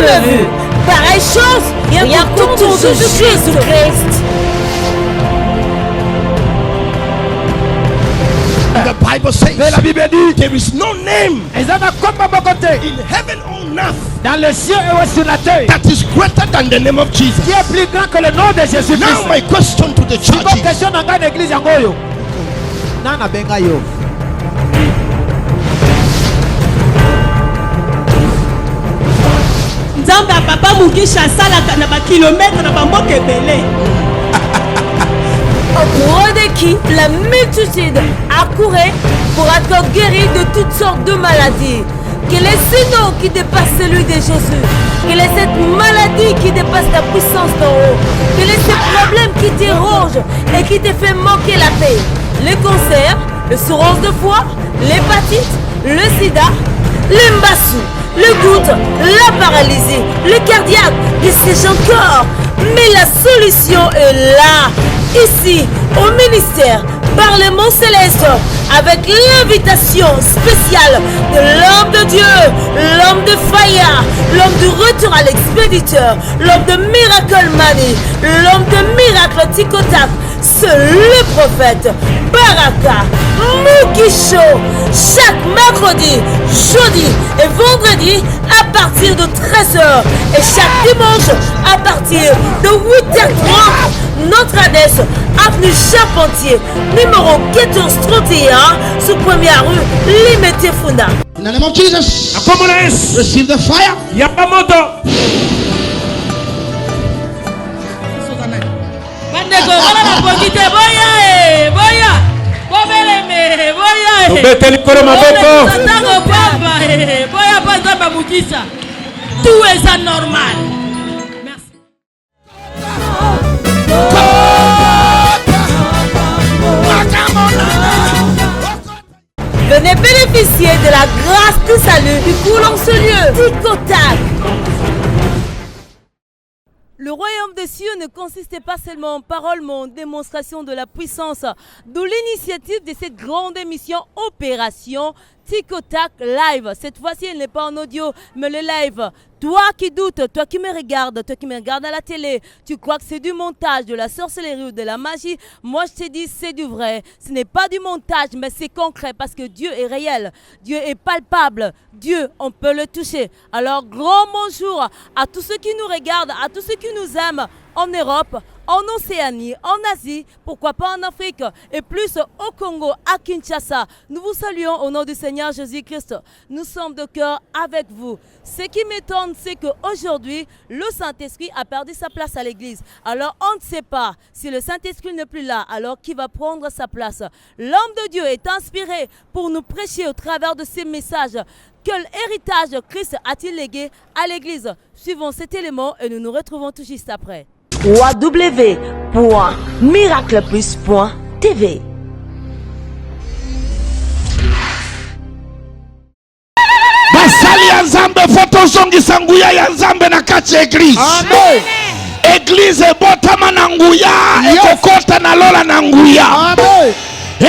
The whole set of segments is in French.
jamais vu. Pareille chose, rien qu'autour de Jésus-Christ. The Bible says la Bible dit there is no name in heaven or earth dans le ciel et sur la terre that is greater than the name of Jesus. qui est plus grand que le nom de Jésus-Christ. Now my question to the church is, question dans l'église yango yo. Nana benga yo. Nzamba papa Mugisha salaka na ba kilomètres na ba mboka ebele. Au de qui la multitude accourait pour être guéri de toutes sortes de maladies. Quel est ce nom qui dépasse celui de Jésus? Quelle est cette maladie qui dépasse la puissance d'en haut? Quel est ce problème qui te ronge et qui te fait manquer la paix? Le cancer, le cirrhose de foie, l'hépatite, le sida, l'embassou, le goutte, la paralysie, le cardiaque, et c'est encore. Mais la solution est là, ici, au ministère, par le mont céleste, avec l'invitation spéciale de l'homme de Dieu, l'homme de Fire, l'homme du retour à l'expéditeur, l'homme de Miracle Money, l'homme de Miracle Ticotac, le prophète Baraka Mukisho, chaque mercredi, jeudi et vendredi à partir de 13h et chaque dimanche à partir de 8h30. Notre adresse, avenue Charpentier, numéro 1431, sous première rue, Limité Funda. in the name of Jesus, receive the fire. Yamamoto. Tout est anormal. Merci. Venez bénéficier de la grâce du salut qui coule en ce lieu. Ticotac. Le royaume des cieux ne consistait pas seulement en paroles, mais en démonstration de la puissance. D'où l'initiative de cette grande émission Opération Ticotac Live. Cette fois-ci, elle n'est pas en audio, mais le live. Toi qui doutes, toi qui me regardes à la télé, tu crois que c'est du montage, de la sorcellerie ou de la magie. Moi, je te dis, c'est du vrai. Ce n'est pas du montage, mais c'est concret parce que Dieu est réel. Dieu est palpable. Dieu, on peut le toucher. Alors, grand bonjour à tous ceux qui nous regardent, à tous ceux qui nous aiment en Europe, en Océanie, en Asie, pourquoi pas en Afrique et plus au Congo, à Kinshasa. Nous vous saluons au nom du Seigneur Jésus-Christ. Nous sommes de cœur avec vous. Ce qui m'étonne, c'est qu'aujourd'hui, le Saint-Esprit a perdu sa place à l'église. Alors, on ne sait pas si le Saint-Esprit n'est plus là, alors qui va prendre sa place? L'homme de Dieu est inspiré pour nous prêcher au travers de ces messages. Quel héritage Christ a-t-il légué à l'église? Suivons cet élément et nous nous retrouvons tout juste après. www.miracleplus.tv. Basali ya Nzambe foto zongi sanguya ya Nzambe na kati église. Amen. Église botama na nguya, ekokota na lola na nguya. Amen.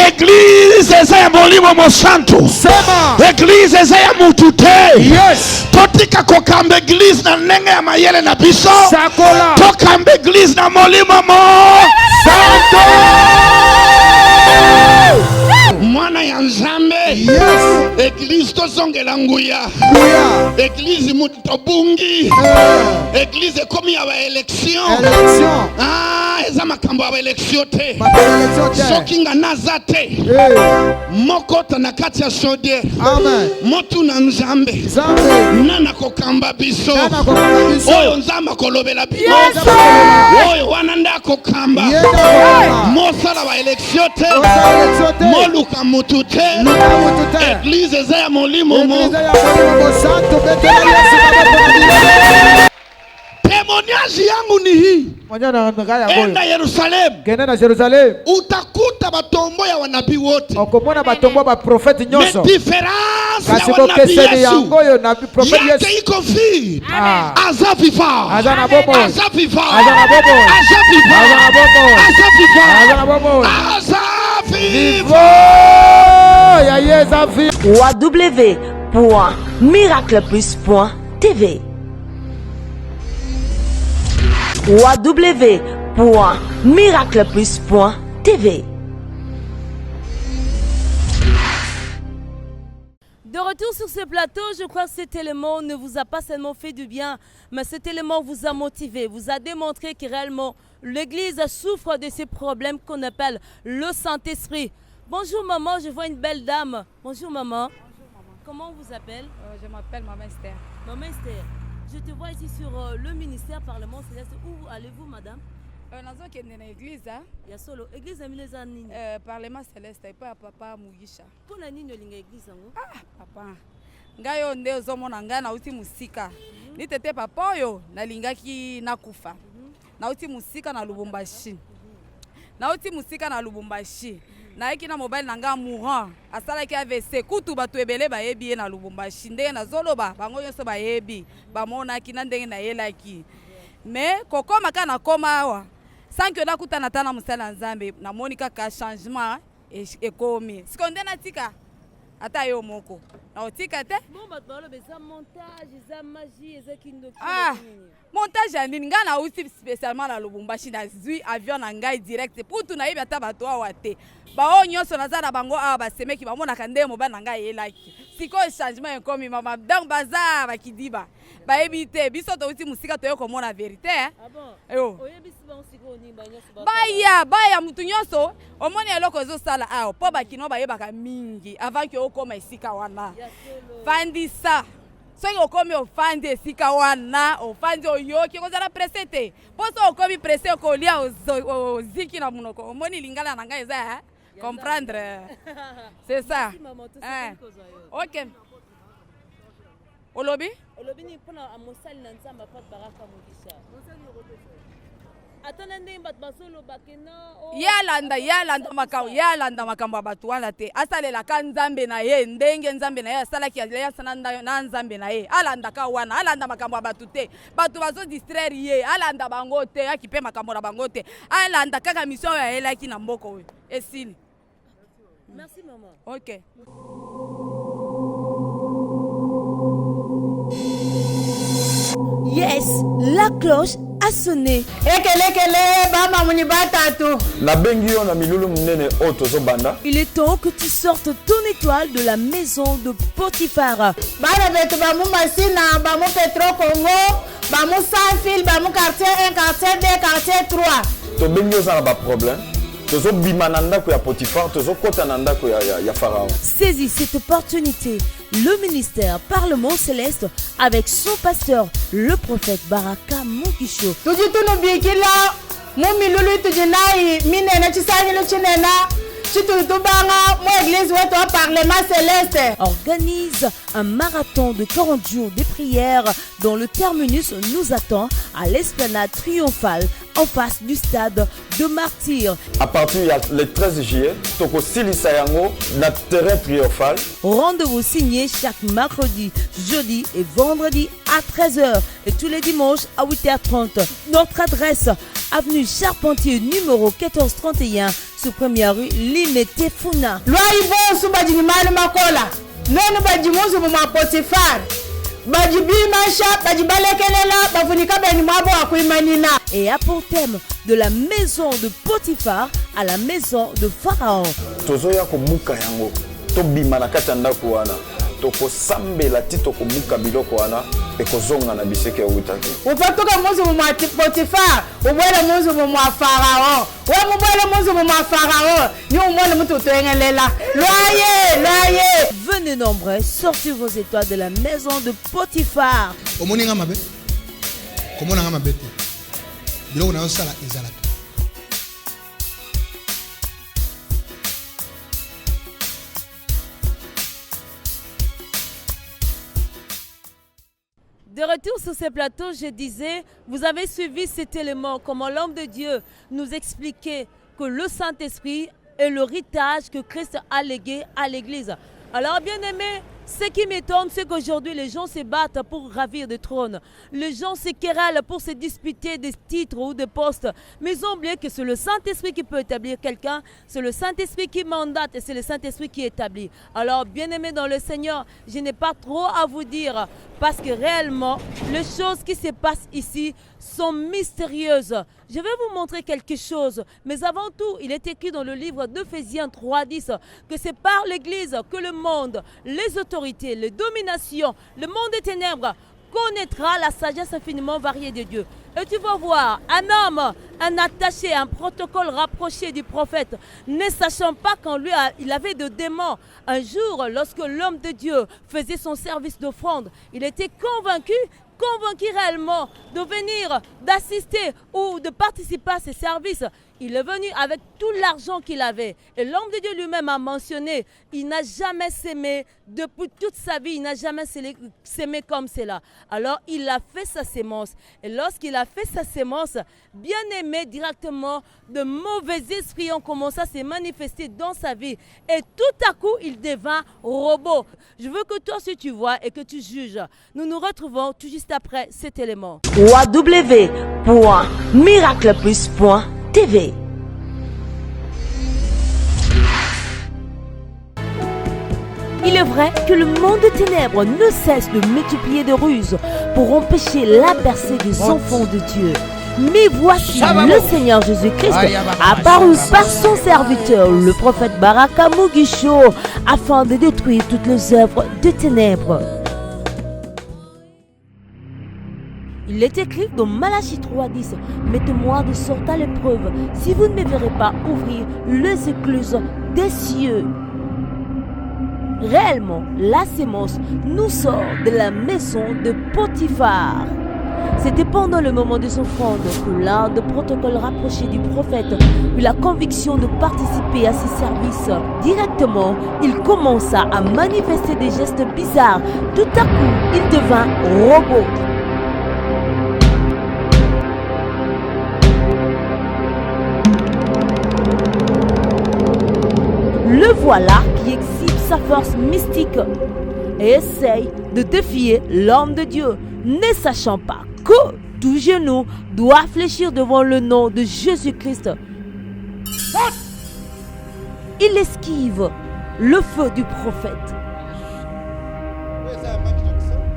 Église eza ya molimo mosantu. Sema. Église eza ya mutute. Yes. Totika kokamba église na ndenge ya mayele na biso. Sakola. Tokamba église na molimo mo santo. Mwana ya Nzambe. Yes. Église tozongela nguya. Église mutu tobungi. Église komi ya ba élection. Eza makambo ya ba élection te. Soki nga naza te. Moko na kati ya chaudière. Amen. Motu na Nzambe. Nana kokamba biso. Oyo Nzambe kolobela biso. Oyo wana nda kokamba. Mosala ba élection te. Moluka mutu te. Église eza ya molimo mo. Témoignage yangu ni hii. Enda Yerusalemu. Utakuta batombo ya wanabii wote. Okomona batombo ba profeti nyonso. Mais différence ya wanabii Yesu. Yake iko fi. Aza viva. Aza na bobo. Aza viva. Aza na bobo. Aza viva. Aza na bobo. Aza viva. Aza na bobo. Aza viva. Ya yeza viva. www.miracleplus.tv. www.miracleplus.tv. De retour sur ce plateau, je crois que cet élément ne vous a pas seulement fait du bien, mais cet élément vous a motivé, vous a démontré que réellement l'Église souffre de ces problèmes qu'on appelle le Saint-Esprit. Bonjour maman, je vois une belle dame. Bonjour maman. Bonjour maman. Comment on vous appelle? Je m'appelle Maman Esther. Maman Esther, je te vois ici sur le ministère Parlement Céleste. Où allez-vous madame? Nazo kende na église Ya solo, église amileza nini? Parlement Céleste pa papa Mugisha. Pona nini olinga église yango? Papa. Ngai yo nde ozomona ngai nauti musika. Nitete papa oyo nalingaki nakufa. Nauti musika na Lubumbashi. Nauti musika na Lubumbashi. Naiki na mobile nanga mourant. Asalaki AVC kutu batu ebele bayebi na Lubumbashi. Ndenge nazoloba bango nyonso bayebi. Bamonaki na ndenge na yelaki. Mais kokoma kana koma awa. Sans que na kutana tana musala nzambe na monika ka changement ekomi. Sikonde na tika ata yo moko. Na otika te? Bon bato balo beza montage, eza magie, eza kindoki. Montage ya nini nga na uti spécialement na Lubumbashi na zui avion na ngai direct pour tu na yebi ata bato awa te. Ba o nyonso naza na bango awa basemeki bamonaka nde moba na ngai yelaki. Siko changement ekomi mama donc baza bakidiba. Bayebi te biso to uti musika to yo komona vérité Ah bon? Yo. Oyebisi bango siko onimba nyonso ba. Baya mutu nyonso omoni eloko ezosala awa po bakino bayebaka mingi avant que okoma esika wana. Fandisa. Soki okomi ofandi esika wana ofandi oyoki kozala presse te. Poso okomi presse okolia oziki na munoko. Omoni lingala na ngai eza comprendre. C'est ça. OK. Olobi? Olobi ni pona amosali na nzamba pa Baraka Mugisha. Atana ndenge bato basolo bakena yalanda makambo batu wana te asalela ka nzambe na ye ndenge nzambe na ye asalaki aliansa na nzambe na ye alanda ka wana alanda makambo batu te batu bazo distraire ye alanda bango te akipe makambo na bango te alanda kaka mission ya elaki na mboko we esili. Merci maman. OK. Yes, la cloche a sonné. Il est temps que tu sortes ton étoile de la maison de Potiphar. Saisis cette opportunité. Le ministère Parlement Céleste avec son pasteur, le prophète Baraka Mugisho. Organise un marathon de 40 jours de prière dont le terminus nous attend à l'esplanade triomphale en face du stade de Martyrs. À partir du 13 juillet, toko silisa yango na terrain triomphal. Rendez-vous signé chaque mercredi, jeudi et vendredi à 13h et tous les dimanches à 8h30. Notre adresse, avenue Charpentier numéro 1431, sous première rue Limete Funa. Et a pour thème de la maison de Potiphar à la maison de Pharaon. Tozoya ko muka yango to bima na kati ndako wana to ko sambela ti to ko muka biloko wana e ko zonga na biseke ya utaki. Upatoka muzu mu Potiphar ubwele muzu mu Pharaon we mubwele muzu mu Pharaon ni umone mutu tengelela loyer. Venez nombreux, sortez vos étoiles de la maison de Potiphar. Omoninga mabe komona nga mabe te biloko na osala ezalaka. De retour sur ce plateau, je disais, vous avez suivi cet élément, comment l'homme de Dieu nous expliquait que le Saint-Esprit est l'héritage que Christ a légué à l'Église. Alors, bien aimé, ce qui m'étonne, c'est qu'aujourd'hui, les gens se battent pour ravir des trônes. Les gens se querellent pour se disputer des titres ou des postes. Mais ils ont oublié que c'est le Saint-Esprit qui peut établir quelqu'un. C'est le Saint-Esprit qui mandate et c'est le Saint-Esprit qui établit. Alors, bien aimé dans le Seigneur, je n'ai pas trop à vous dire. Parce que réellement, les choses qui se passent ici sont mystérieuses. Je vais vous montrer quelque chose. Mais avant tout, il est écrit dans le livre d'Éphésiens 3:10 que c'est par l'Église que le monde, les autorités, les dominations, le monde des ténèbres connaîtra la sagesse infiniment variée de Dieu. Et tu vas voir un homme, un attaché, un protocole rapproché du prophète, ne sachant pas qu'en lui il avait de démons. Un jour, lorsque l'homme de Dieu faisait son service d'offrande, il était convaincu réellement de venir, d'assister ou de participer à ces services. Il est venu avec tout l'argent qu'il avait. Et l'homme de Dieu lui-même a mentionné, il n'a jamais sémé, depuis toute sa vie, il n'a jamais sémé comme cela. Alors il a fait sa sémence. Et lorsqu'il a fait sa sémence, bien aimé directement, de mauvais esprits ont commencé à se manifester dans sa vie. Et tout à coup, il devint robot. Je veux que toi aussi tu vois et que tu juges. Nous nous retrouvons tout juste après cet élément. www.miracleplus.tv. Il est vrai que le monde des ténèbres ne cesse de multiplier de ruses pour empêcher la percée des enfants de Dieu. Mais voici le Seigneur Jésus-Christ apparu par son serviteur, le prophète Baraka Mugisho, afin de détruire toutes les œuvres des ténèbres. Il est écrit dans Malachie 3:10, mettez-moi de sorte à l'épreuve, si vous ne me verrez pas ouvrir les écluses des cieux. Réellement, la sémence nous sort de la maison de Potiphar. C'était pendant le moment de son offrande que l'un des protocoles rapprochés du prophète eut la conviction de participer à ses services. Directement, il commença à manifester des gestes bizarres. Tout à coup, il devint robot. Le voilà qui exhibe sa force mystique et essaye de défier l'homme de Dieu, ne sachant pas que tout genou doit fléchir devant le nom de Jésus-Christ. Il esquive le feu du prophète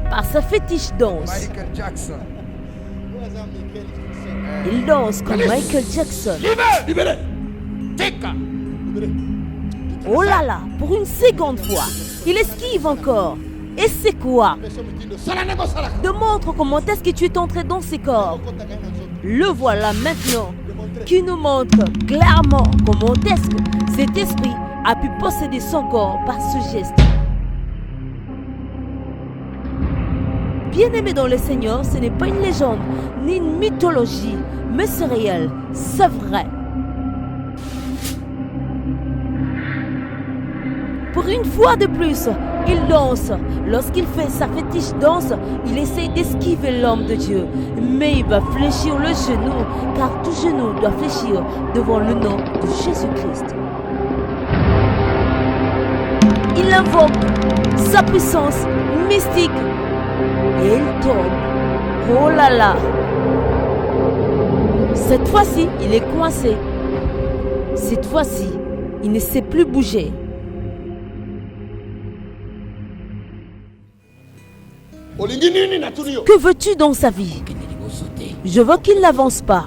par sa fétiche danse. Il danse comme Michael Jackson. Oh là là, pour une seconde fois, il esquive encore. Et c'est quoi? Démontre comment est-ce que tu es entré dans ses corps. Le voilà maintenant, qui nous montre clairement comment est-ce que cet esprit a pu posséder son corps par ce geste. Bien-aimé dans le Seigneur, ce n'est pas une légende, ni une mythologie, mais c'est réel, c'est vrai. Pour une fois de plus, il danse. Lorsqu'il fait sa fétiche danse, il essaie d'esquiver l'homme de Dieu. Mais il va fléchir le genou, car tout genou doit fléchir devant le nom de Jésus-Christ. Il invoque sa puissance mystique et il tombe. Oh là là! Cette fois-ci, il est coincé. Cette fois-ci, il ne sait plus bouger. Que veux-tu dans sa vie? Je veux qu'il n'avance pas.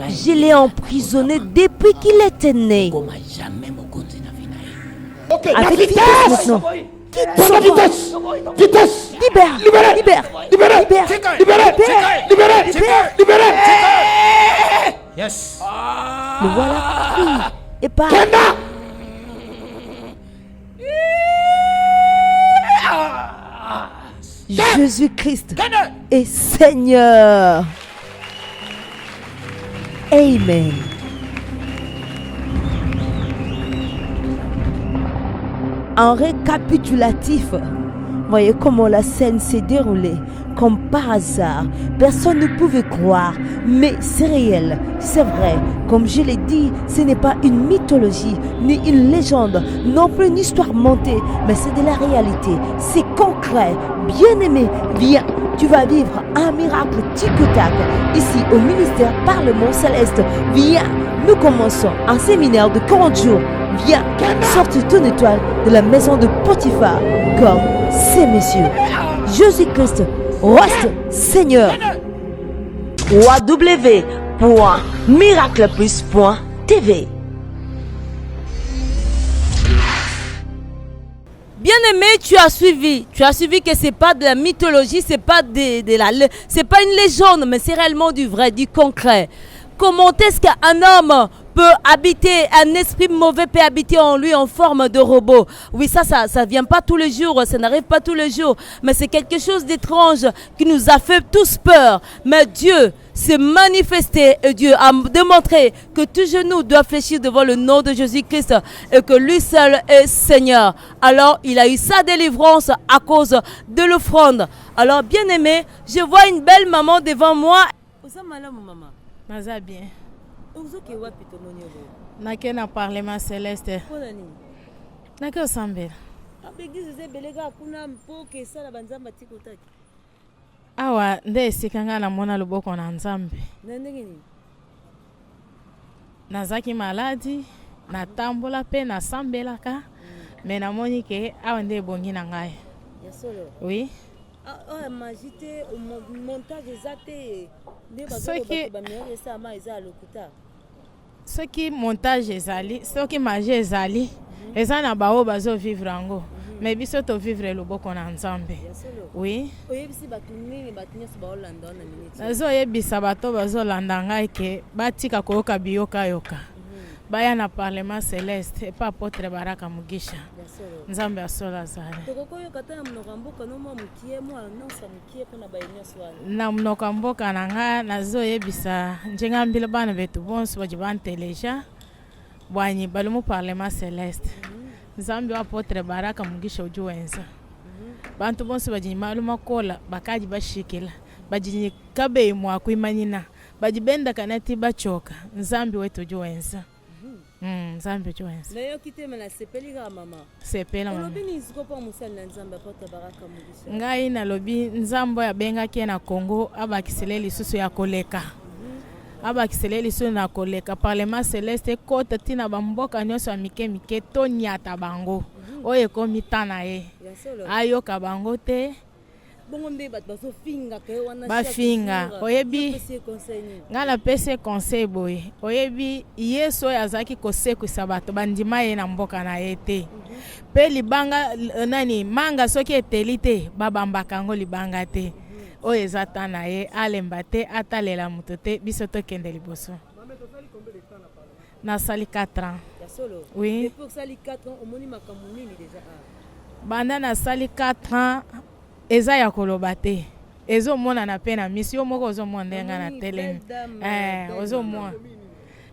Je l'ai emprisonné depuis qu'il était né. Avec vitesse maintenant. Quitte son vitesse. Vitesse. Libère. Yes. Le voilà pris et part. Jésus-Christ est Seigneur. Amen. En récapitulatif, voyez comment la scène s'est déroulée. Comme par hasard, personne ne pouvait croire, mais c'est réel, c'est vrai. Comme je l'ai dit, ce n'est pas une mythologie, ni une légende, non plus une histoire montée, mais c'est de la réalité, c'est concret. Bien-aimé, viens, tu vas vivre un miracle tic-tac, ici au ministère Parlement Céleste. Viens, nous commençons un séminaire de 40 jours. Viens, sortir ton étoile de la maison de Potiphar comme ces messieurs. Jésus-Christ reste Seigneur. www.miracleplus.tv. Bien-aimé, tu as suivi que c'est pas de la mythologie, c'est pas c'est pas une légende, mais c'est réellement du vrai, du concret. Comment est-ce qu'un homme peut habiter, un esprit mauvais peut habiter en lui en forme de robot? Oui, ça vient pas tous les jours, ça n'arrive pas tous les jours, mais c'est quelque chose d'étrange qui nous a fait tous peur. Mais Dieu s'est manifesté et Dieu a démontré que tout genou doit fléchir devant le nom de Jésus-Christ et que lui seul est Seigneur. Alors, il a eu sa délivrance à cause de l'offrande. Alors, bien aimé, je vois une belle maman devant moi. Maman. Naza bien. Uzoke wapi tomoni obo? Nake na parlement céleste. Pona nini? Nake osambela. Abegize zebelega kuna mpoke sala banzamba tikotaki. Awa nde esika nga namona loboko na Nzambe. Na ndenge nini? Nazaki maladi, natambola pe nasambelaka. Mais namoni ke awa nde ebongi na ngai. Ya solo. Oui. Ah, magité montage ezate. Soki montage ezali, soki magie ezali, eza na bao bazo vivre ango. Mais biso to vivre loboko na Nzambe. Oui. Oyebisi batu nini batunyasi baolanda na minute. Nazo yebisa bato bazo landa ngai ke batika koyoka biyoka yoka. Baya na parlement céleste et pas apôtre Baraka Mugisha. Nzambe asola zale. Na mnoka mboka na nga nazo yebisa njenga mbila bana betu bonso bajibanteleja bwanyi balumu parlement céleste. Nzambe wa apôtre Baraka Mugisha ujuwenza. Bantu bonso bajimaluma kola bakaji bashikila. Bajini kabe mwa kuimanyina. Bajibenda kanati bachoka. Nzambe wetu ujuwenza. Nzambe juwenza. Na yo kite mena sepeli ga mama. Sepela mama. Olobi ni zikopa musali na Nzambe apôtre Baraka Mugisha. Ngai na lobi Nzambo ya benga ke na Congo abakisele lisusu ya koleka. Abakisele lisusu na koleka parlement céleste kota tina bamboka nyonso mike to nyata bango. Oye komi tana ye. Ayo ka bango te. Bongo mbe bat baso finga ke wana bafinga oyebi ngala pese conseil boye oyebi yeso yazaki kosekwisa bato bandima ye na mboka na ye te pe libanga nani manga soki eteli te babambaka ngo libanga te oyo eza ta na ye alemba te atalela moto te biso tokende liboso. Nasali 4 ans. Oui. Depuis que sali 4 ans omoni makambo nini déjà? Banda nasali 4 ans eza ya koloba te. Ezo mona na pena mission moko ozo monde nga na telemi. Ozo mona.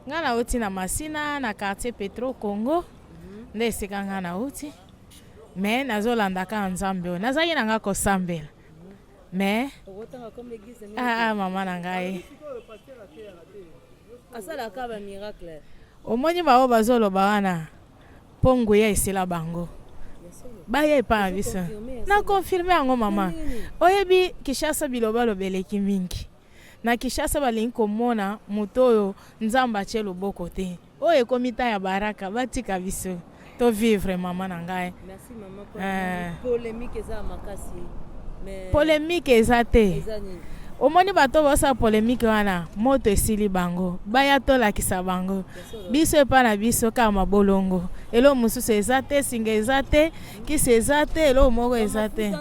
Nga na uti na Masina na quartier Petro Congo. Nde sika nga na uti. Mais nazo landaka Nzambe. Nazaki na nga kosambela. Mais mama na ngai. Asala ka ba miracle. Omoni bao bazoloba wana. Pongu ya esila bango. Baye pa biso na confirmer yango mama oyebi Kishasa biloba lobeleki mingi na Kishasa balingi komona moto oyo Nzamba che loboko te oye komita ya baraka batika biso to vivre mama na ngai. Merci mama pour polémique eza makasi mais polémique eza te omoni bato bosa polémique wana moto esili bango baya tolakisa bango biso epa na biso kama bolongo elo mususu eza te singa eza te kisi eza te elo moko eza te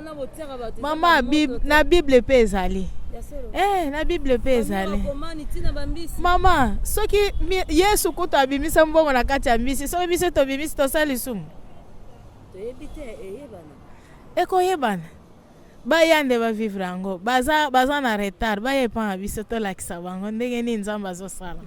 mama na Bible pe ezali na Bible pe ezali mama soki Yesu kuto abimisa mbongo na kati ya mbisi soki biso tobimisi tosali lisumu ekoyebana bayande ba vivre ango baza na retard baye pa biso to lakisa bango ndenge ni Nzamba zo sala.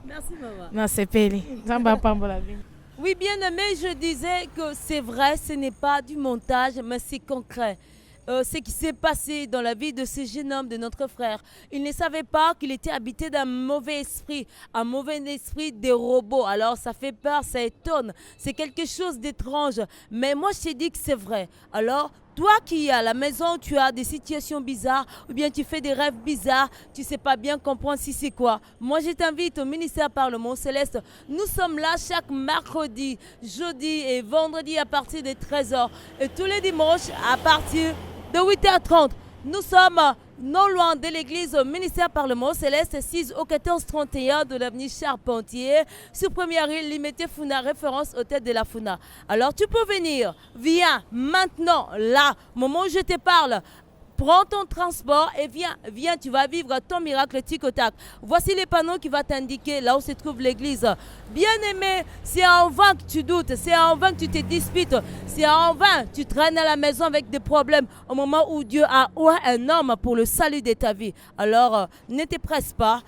Merci maman. Na sepeli Nzamba pambola bien. Oui bien aimé, je disais que c'est vrai, ce n'est pas du montage mais c'est concret. Ce qui s'est passé dans la vie de ce jeune homme, de notre frère. Il ne savait pas qu'il était habité d'un mauvais esprit, un mauvais esprit des robots. Alors ça fait peur, ça étonne, c'est quelque chose d'étrange. Mais moi je t'ai dit que c'est vrai. Alors Toi qui à la maison, tu as des situations bizarres ou bien tu fais des rêves bizarres, tu ne sais pas bien comprendre si c'est quoi. Moi, je t'invite au ministère Parlement Céleste. Nous sommes là chaque mercredi, jeudi et vendredi à partir de 13h et tous les dimanches à partir de 8h30. Nous sommes non loin de l'église au ministère Parlement Céleste, 6 au 1431 de l'avenue Charpentier, sur Première île, Limité Funa, référence au tête de la Funa. Alors tu peux venir, viens maintenant, là, au moment où je te parle. Prends ton transport et viens, tu vas vivre ton miracle tic-au-tac. Voici les panneaux qui vont t'indiquer là où se trouve l'église. Bien-aimé, c'est en vain que tu doutes, c'est en vain que tu te disputes, c'est en vain que tu traînes à la maison avec des problèmes au moment où Dieu a oint un homme pour le salut de ta vie. Alors, ne te presse pas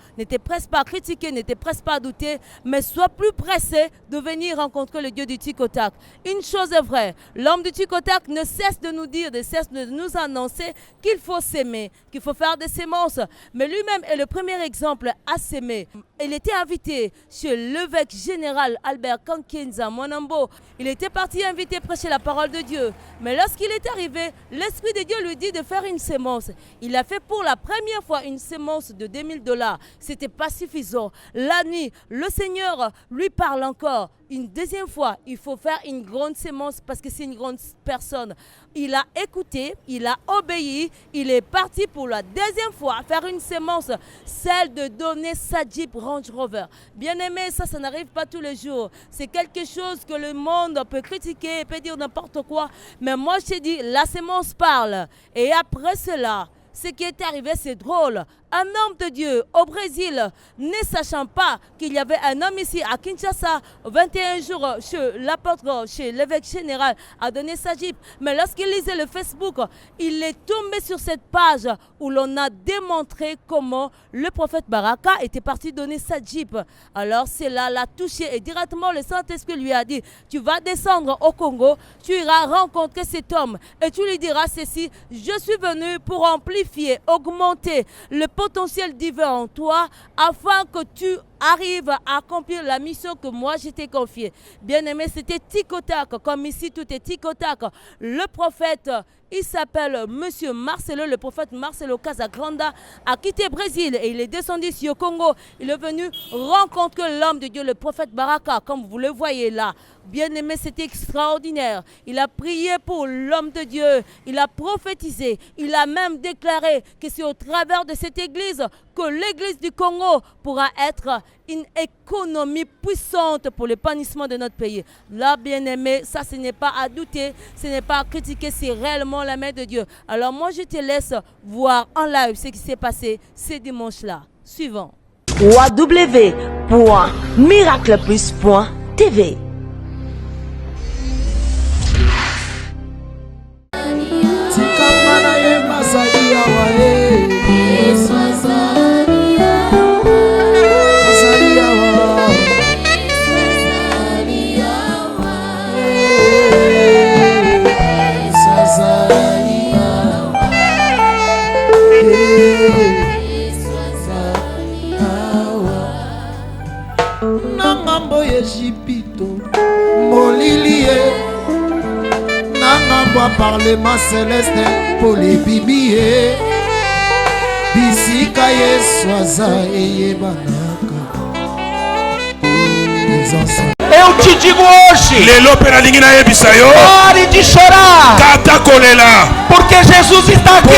à critiquer, ne te presse pas à douter, mais sois plus pressé de venir rencontrer le Dieu du tic-au-tac. Une chose est vraie, l'homme du tic-au-tac ne cesse de nous dire, ne cesse de nous annoncer qu'il faut s'aimer, qu'il faut faire des semences. Mais lui-même est le premier exemple à s'aimer. Il était invité chez l'évêque général Albert Kankenza Monambo. Il était parti invité prêcher la parole de Dieu. Mais lorsqu'il est arrivé, l'Esprit de Dieu lui dit de faire une sémence. Il a fait pour la première fois une sémence de $2000. C'était pas suffisant. La nuit, le Seigneur lui parle encore. Une deuxième fois, il faut faire une grande sémence parce que c'est une grande personne. Il a écouté, il a obéi, il est parti pour la deuxième fois faire une sémence, celle de donner sa Jeep Range Rover. Bien aimé, ça n'arrive pas tous les jours. C'est quelque chose que le monde peut critiquer, peut dire n'importe quoi. Mais moi, je te dis, la sémence parle. Et après cela, ce qui est arrivé, c'est drôle. Un homme de Dieu au Brésil, ne sachant pas qu'il y avait un homme ici à Kinshasa, 21 jours chez l'apôtre, chez l'évêque général, a donné sa Jeep. Mais lorsqu'il lisait le Facebook, il est tombé sur cette page où l'on a démontré comment le prophète Baraka était parti donner sa Jeep. Alors cela l'a touché et directement le Saint-Esprit lui a dit, tu vas descendre au Congo, tu iras rencontrer cet homme et tu lui diras ceci, je suis venu pour amplifier, augmenter le potentiel divin en toi afin que tu arrives à accomplir la mission que moi je t'ai confiée. Bien aimé, c'était tic-au-tac, comme ici tout est tic-au-tac. Le prophète, il s'appelle Monsieur Marcelo, le prophète Marcelo Casagranda a quitté le Brésil et il est descendu ici au Congo. Il est venu rencontrer l'homme de Dieu, le prophète Baraka, comme vous le voyez là. Bien aimé, c'était extraordinaire. Il a prié pour l'homme de Dieu. Il a prophétisé. Il a même déclaré que c'est au travers de cette église que l'église du Congo pourra être une économie puissante pour l'épanouissement de notre pays. Là, bien aimé, ça ce n'est pas à douter, ce n'est pas à critiquer, c'est réellement la main de Dieu. Alors moi, je te laisse voir en live ce qui s'est passé ce dimanche-là. Suivant. www.miracleplus.tv Nangambo Ejipito Molilie Nangambo Parlement Céleste Polibibie Bisika Yeswaza Eyebanaka. Eu te digo hoje, pare de chorar, porque Jesus está aqui,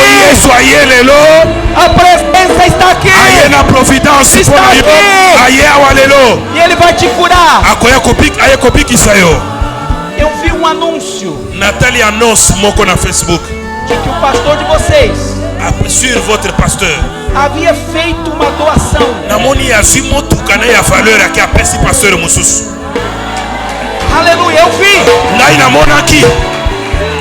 a presença está aqui, está aqui, e Ele vai te curar. Eu vi um anúncio Nathalie annonce moko na Facebook de que o pastor de vocês sur votre pasteur havia feito uma doação. namoni azwi motuka na ya valeur aki apesi pasteur mosusu. Aleluia, eu vi. Ngai namonaki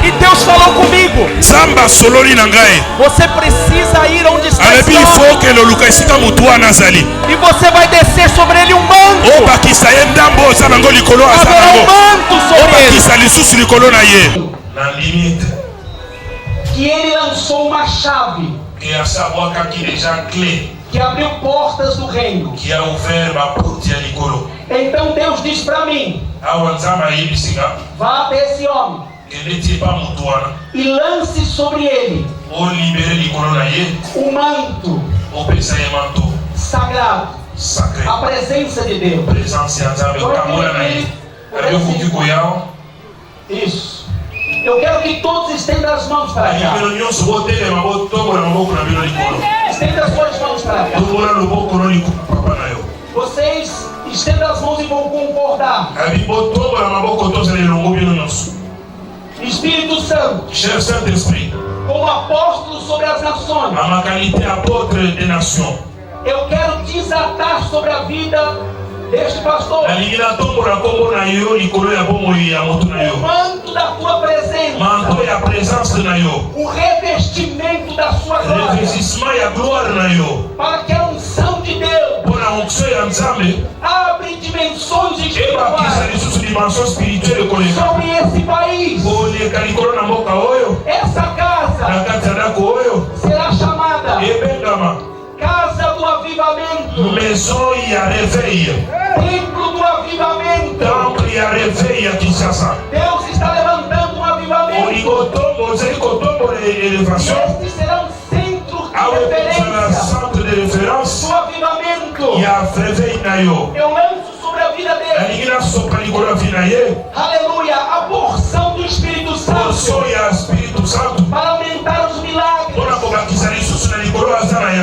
e Deus falou comigo. Zamba sololi na ngai. Você precisa ir onde está alebi esse homem. faut que loluka esika mutu wana azali. E você vai descer sobre ele um manto. Obakisa ye ndambo oza nango likolo aza haverá nango. um manto sobre ele. Obakisa lisusu likolo na ye. Na limite. Que ele lançou uma chave. Et à savoir qu'il déjà clé. Que abriu portas do reino. Qui a ouvert ma porte ya likolo. Então Deus diz para mim. Awanzama yebisinga. Vá até esse homem. e lance sobre ele o manto sagrado, a presença de Deus. Isso. Eu quero que todos estendam as mãos para cá. Estenda as suas mãos para cá. Vocês estendam as mãos e vão concordar. Espírito Santo, como apóstolo sobre as nações, eu quero desatar sobre a vida deste pastor o manto da tua presença, o revestimento da sua glória, para que a unção de Deus abre dimensões espirituais sobre esse país. Essa casa será chamada Casa do Avivamento, Templo do Avivamento. Deus está levantando um avivamento. E estes serão centros de referência do avivamento. Eu lanço sobre a vida dele, aleluia, a porção do Espírito Santo para aumentar os milagres,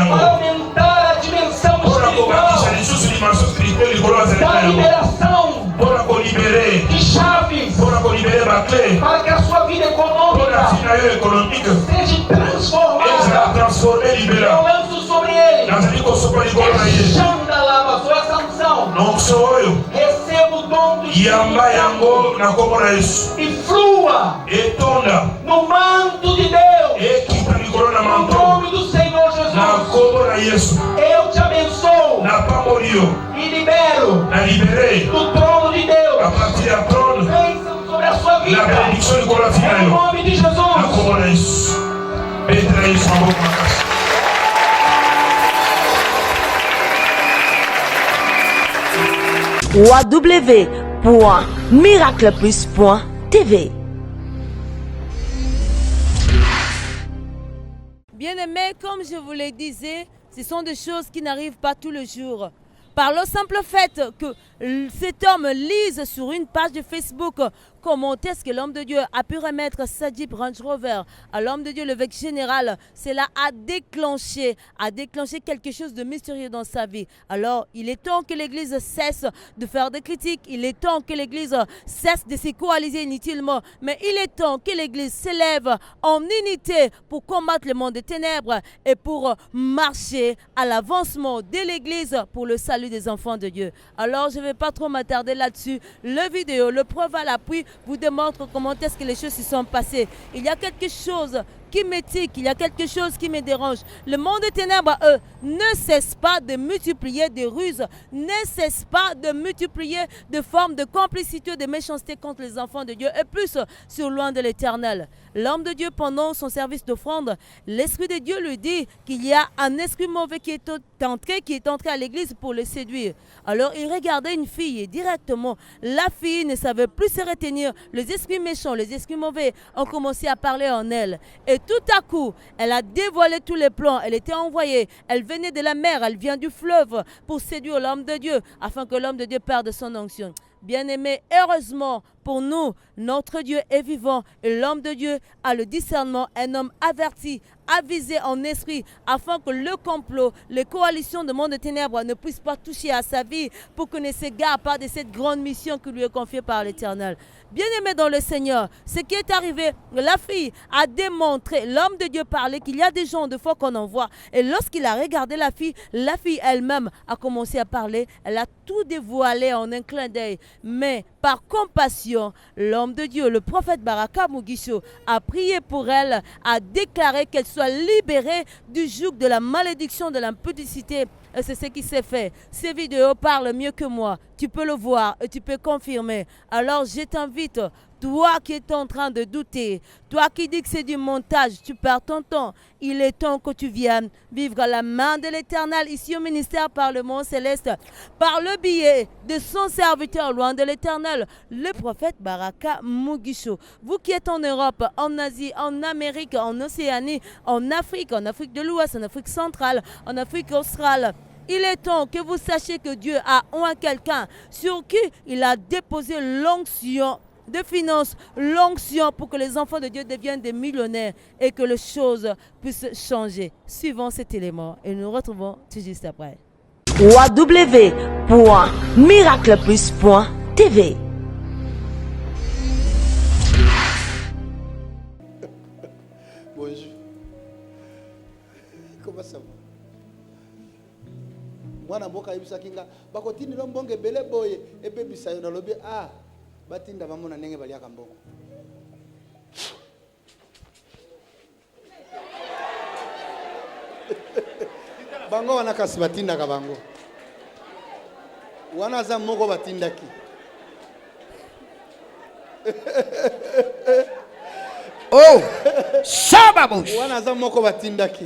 para aumentar a dimensão espiritual da liberação de chaves, para que a sua vida econômica seja transformada. Eu lanço sobre ele essa unção. Receba o dom do Espírito e flua no manto de Deus, no nome do Senhor Jesus. Eu te abençoo e libero do trono de Deus bênção sobre a sua vida, em nome de Jesus. www.miracleplus.tv. Bien-aimés, comme je vous le disais, ce sont des choses qui n'arrivent pas tous les jours. Par le simple fait que cet homme lise sur une page de Facebook comment est-ce que l'homme de Dieu a pu remettre sa Jeep Range Rover à l'homme de Dieu, l'évêque général, cela a déclenché quelque chose de mystérieux dans sa vie. Alors, il est temps que l'Église cesse de faire des critiques, il est temps que l'Église cesse de se coaliser inutilement, mais il est temps que l'Église s'élève en unité pour combattre le monde des ténèbres et pour marcher à l'avancement de l'Église pour le salut des enfants de Dieu. Alors, je ne vais pas trop m'attarder là-dessus. La vidéo, le preuve à l'appui, vous démontre comment est-ce que les choses se sont passées. Il y a quelque chose qui m'étique, il y a quelque chose qui me dérange. Le monde des ténèbres, eux, ne cesse pas de multiplier des ruses, ne cesse pas de multiplier des formes de complicité, de méchanceté contre les enfants de Dieu, et plus sur loin de l'Éternel. L'homme de Dieu, pendant son service d'offrande, l'Esprit de Dieu lui dit qu'il y a un esprit mauvais qui est entré à l'église pour le séduire. Alors il regardait une fille et directement, la fille ne savait plus se retenir. Les esprits méchants, les esprits mauvais ont commencé à parler en elle. Et tout à coup, elle a dévoilé tous les plans. Elle était envoyée. Elle venait de la mer, elle vient du fleuve pour séduire l'homme de Dieu afin que l'homme de Dieu perde son onction. Bien-aimés, heureusement pour nous, notre Dieu est vivant et l'homme de Dieu a le discernement, un homme averti, avisé en esprit, afin que le complot, les coalitions de monde de ténèbres ne puissent pas toucher à sa vie pour qu'il ne s'égare pas de cette grande mission qui lui est confiée par l'Éternel. Bien-aimé dans le Seigneur, ce qui est arrivé, la fille a démontré, l'homme de Dieu parlait qu'il y a des gens de foi qu'on envoie. Et lorsqu'il a regardé la fille elle-même a commencé à parler. Elle a tout dévoilé en un clin d'œil. Mais par compassion, l'homme de Dieu, le prophète Baraka Mugisho, a prié pour elle, a déclaré qu'elle soit libérée du joug de la malédiction de l'impudicité Et c'est ce qui s'est fait. Ces vidéos parlent mieux que moi. Tu peux le voir et tu peux confirmer. Alors je t'invite, toi qui es en train de douter, toi qui dis que c'est du montage, tu perds ton temps. Il est temps que tu viennes vivre à la main de l'Éternel ici au ministère Parlement Céleste, par le biais de son serviteur loin de l'Éternel, le prophète Baraka Mugisho. Vous qui êtes en Europe, en Asie, en Amérique, en Océanie, en Afrique de l'Ouest, en Afrique centrale, en Afrique australe, il est temps que vous sachiez que Dieu a oint quelqu'un sur qui il a déposé l'onction de finances, l'onction pour que les enfants de Dieu deviennent des millionnaires et que les choses puissent changer. Suivons cet élément et nous retrouvons tout juste après. www.miracleplus.tv. Bonjour. Comment ça va? Mwana mboka yebisa kinga bakotindira mbonge bele boye ebebisa yo nalobi batinda bamona ndenge baliaka mbongo. Bango wana kasi batindaka bango. Wana za moko batindaki. Oh, shababush. Wana za moko batindaki.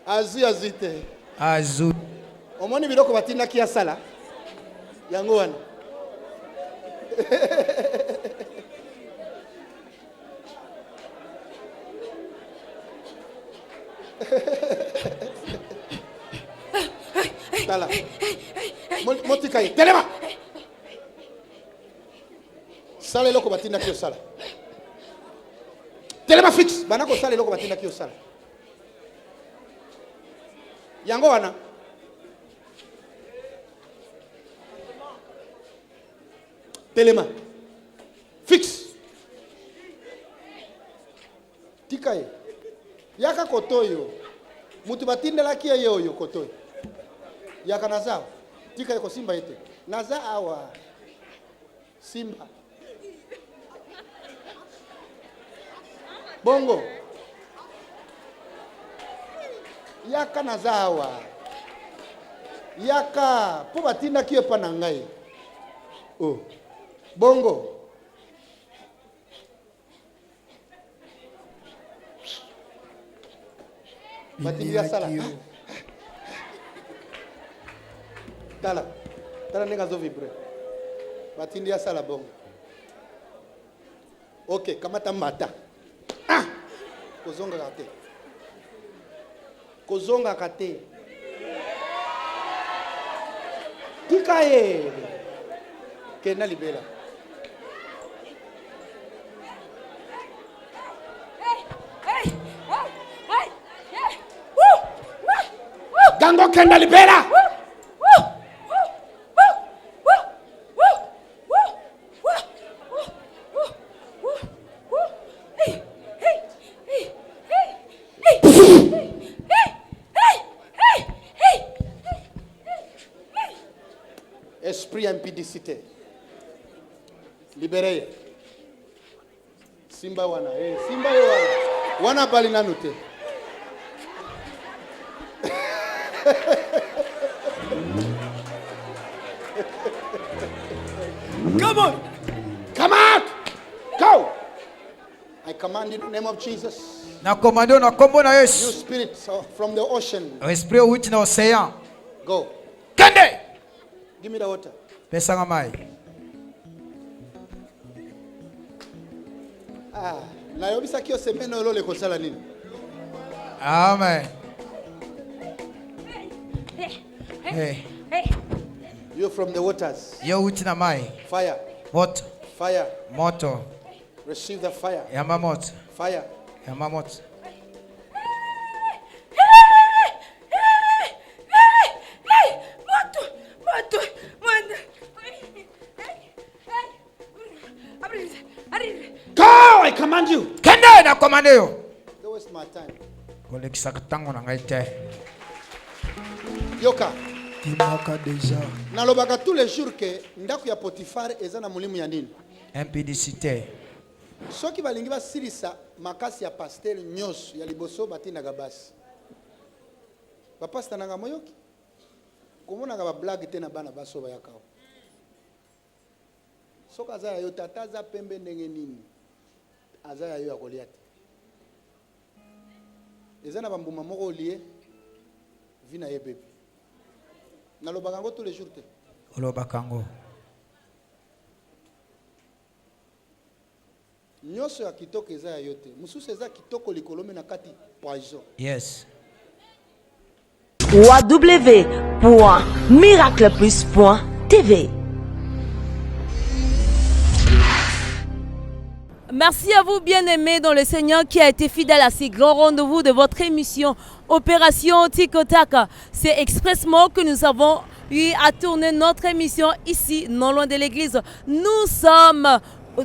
Azite. Azu. Omoni biloko batindaki ya sala. Yango wana. Tala. Motikai, telema. Sala loko batinda kio sala. Telema fix, banako sala loko batinda kio sala. Yango wana. Telema. Fix. Tikaye. Yaka kotoyo. Mutu batindela kia yoyo kotoyo. Yaka nazao. Tikaye ko simba ete. Naza awa. Simba. Bongo. Yaka nazawa. Yaka po batinda kia pa na ngai. Oh. Bongo. Batinda sala. Tala. Tala nenga zo vibre. Batinda sala bongo. Okay, kamata mata. Kozonga kate. Kozonga kate. Tikaye. Kena libela. Gango kena libela. Esprit impudicité. Libéré. Simba wana. Simba wana. Wana bali nanu te. Come on. Come out. Go. I command in the name of Jesus. Na komando na kombo na Yesu. You spirit from the ocean. Esprit which na ocean. Go. Kende. Give me the water. Pesa ngamai. Na yobisa kio semeno lole kosala nini? Amen. Hey. You from the waters. Yo which na mai. Fire. Moto. Fire. Moto. Receive the fire. Yamamoto. Fire. Yamamoto. Go! I command you. Kende na komando yo. Don't waste my time. Kolekisa tango na ngai te. Yoka. Timaka déjà. Nalobaka tous les jours que ndako ya Potifar eza na mulimu ya nini? Impudicité. Soki balingi basilisa makasi ya pasteur nyos ya liboso batindaka basi. Papa stananga moyoki. Komona ka ba blague te na bana baso ba yakao. Soka za yo tata za pembe ndenge nini. Aza ya yo ya Goliath. Ezana bambuma moko lié vina ye bébé. Na lo bakango tous les jours te. Lo bakango. Nyoso ya kitoko eza ya yo te. Mususu eza kitoko likolo me na kati poison. Yes. www.miracleplus.tv. Merci à vous bien-aimés dans le Seigneur qui a été fidèle à ces grands rendez-vous de votre émission Opération Tikotaka. C'est expressement que nous avons eu à tourner notre émission ici, non loin de l'église. Nous sommes...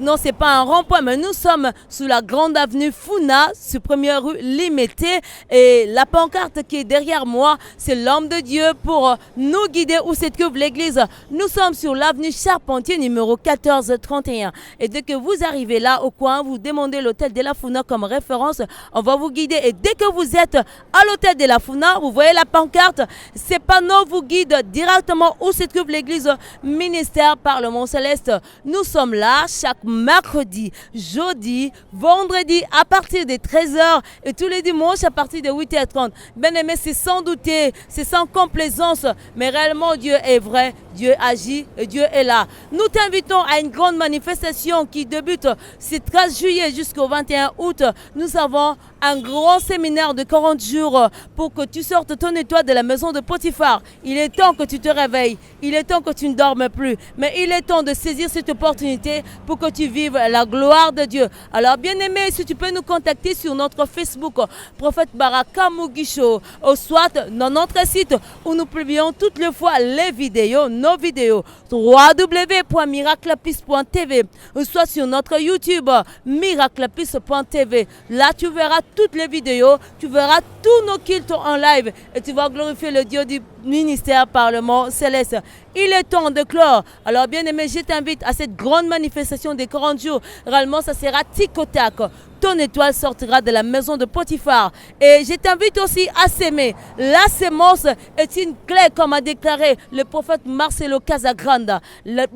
Non, c'est pas un rond-point, mais nous sommes sous la grande avenue Funa, sur première rue Limité. Et la pancarte qui est derrière moi, c'est l'homme de Dieu pour nous guider où se trouve l'église. Nous sommes sur l'avenue Charpentier, numéro 1431. Et dès que vous arrivez là, au coin, vous demandez l'hôtel de la Funa comme référence. On va vous guider. Et dès que vous êtes à l'hôtel de la Funa, vous voyez la pancarte. Ces panneaux vous guident directement où se trouve l'église ministère Parlement Céleste. Nous sommes là chaque mercredi, jeudi, vendredi à partir de 13h et tous les dimanches à partir de 8h30. Bien aimé, c'est sans douter, c'est sans complaisance, mais réellement Dieu est vrai, Dieu agit et Dieu est là. Nous t'invitons à une grande manifestation qui débute ce 13 juillet jusqu'au 21 août. Nous avons un grand séminaire de 40 jours pour que tu sortes ton étoile de la maison de Potiphar. Il est temps que tu te réveilles, il est temps que tu ne dormes plus, mais il est temps de saisir cette opportunité pour que tu vives la gloire de Dieu. Alors bien aimé, si tu peux nous contacter sur notre Facebook, Prophète Baraka Mugisho, ou soit dans notre site où nous publions toutes les fois les vidéos, nos vidéos, www.miracleplus.tv, ou soit sur notre YouTube, miracleplus.tv. Là, tu verras toutes les vidéos, tu verras tous nos cultes en live et tu vas glorifier le Dieu du ministère Parlement Céleste. Il est temps de clore. Alors bien aimé, je t'invite à cette grande manifestation des 40 jours. Réellement, ça sera tic-au-tac. Ton étoile sortira de la maison de Potiphar. Et je t'invite aussi à s'aimer. La sémence est une clé, comme a déclaré le prophète Marcelo Casagrande. La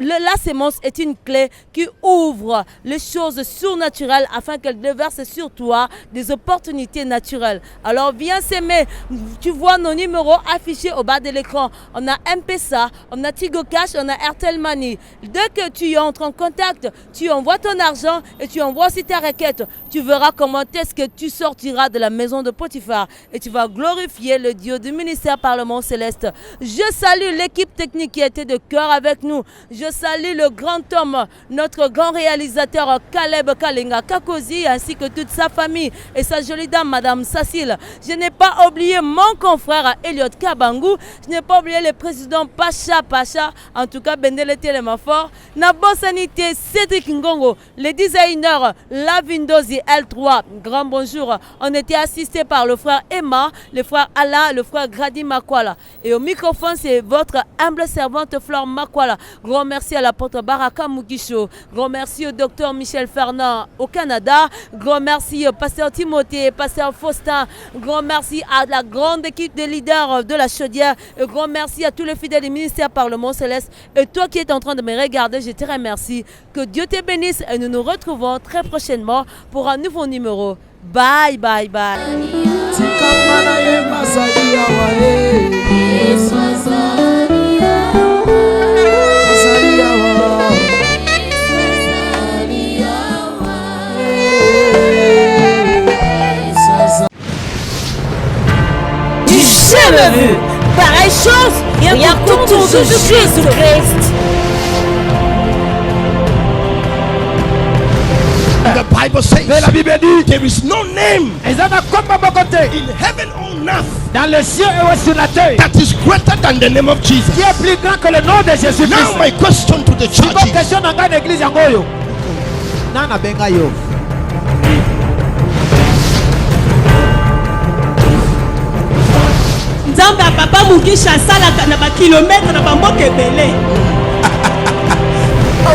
sémence est une clé qui ouvre les choses surnaturelles afin qu'elle déverse sur toi des opportunités naturelles. Alors viens s'aimer. Tu vois nos numéros affichés au bas de l'écran. On a M-Pesa, on a Tigo Cash, on a Airtel Money. Dès que tu entres en contact, tu envoies ton argent et tu envoies aussi ta requête. Tu verras comment est-ce que tu sortiras de la maison de Potiphar et tu vas glorifier le Dieu du ministère Parlement Céleste. Je salue l'équipe technique qui était de cœur avec nous. Je salue le grand homme, notre grand réalisateur Caleb Kalinga Kakozi ainsi que toute sa famille et sa jolie dame Madame Sassil. Je n'ai pas oublié mon confrère Elliot Kabangu. Je n'ai pas oublié le président Pacha. En tout cas, Bendele Télémafor. Nabo Sanité, Cédric Ngongo, le designer Lavindozi L3. Grand bonjour. On était assisté par le frère Emma, le frère Alain, le frère Grady Makwala. Et au microphone, c'est votre humble servante Flore Makwala. Grand merci à l'apôtre Baraka Mugisho. Grand merci au docteur Michel Fernand au Canada. Grand merci au pasteur Timothée, pasteur Faustin. Grand merci à la grande équipe de leaders de la Chaudière. Et grand merci à tous les fidèles du ministère Parlement Céleste. Et toi qui es en train de me regarder, je te remercie. Que Dieu te bénisse et nous nous retrouvons très prochainement pour un nouveau numéro. Bye, bye, bye. Du jamais vu pareille chose, rien qu'autour de Jésus-Christ. The Bible says Mais la Bible dit there is no name ezana komba bokote in heaven or on earth dans le ciel et sur la terre that is greater than the name of Jesus. qui est plus grand que le nom de Jésus-Christ. Now my question to the church Siko is, question na ngai na église yango oyo nana benga yo nzambe ya papa Mugisha asalaka na bakilometre na bamboka ebele. Au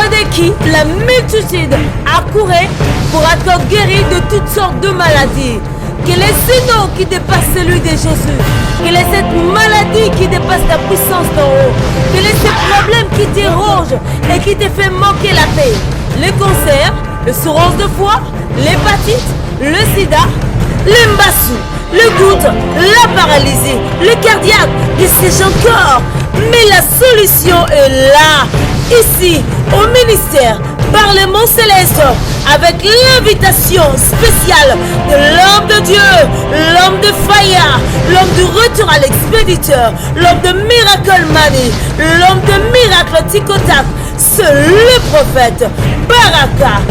de qui la multitude accourait pour être guéri de toutes sortes de maladies. Quel est ce nom qui dépasse celui de Jésus? Quelle est cette maladie qui dépasse ta puissance d'en haut? Quel est ce problème qui te ronge et qui te fait manquer la paix? Le cancer, le cirrhose de foie, l'hépatite, le sida, le mbassou, le goutte, la paralysie, le cardiaque, et sais-je encore. Mais la solution est là, ici, au ministère, par le mont céleste, avec l'invitation spéciale de l'homme de Dieu, l'homme de Faya, l'homme du retour à l'expéditeur, l'homme de Miracle Money, l'homme de Miracle Ticotac, le prophète Baraka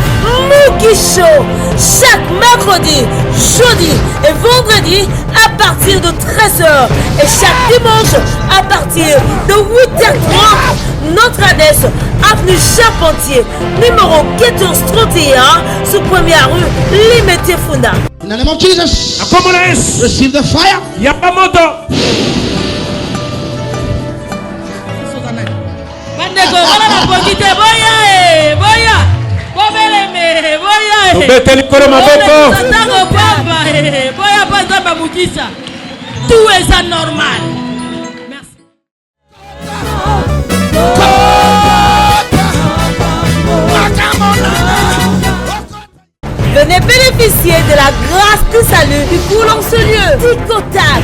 Mukisho, chaque mercredi, jeudi et vendredi à partir de 13h et chaque dimanche à partir de 8h30. Notre adresse, avenue Charpentier, numéro 1431, sous première rue, Limité Funda. In the name of Jesus, receive the fire. Yapamoto. Tout est anormal. Merci. Venez bénéficier de la grâce du salut qui coule en ce lieu. Ticotac,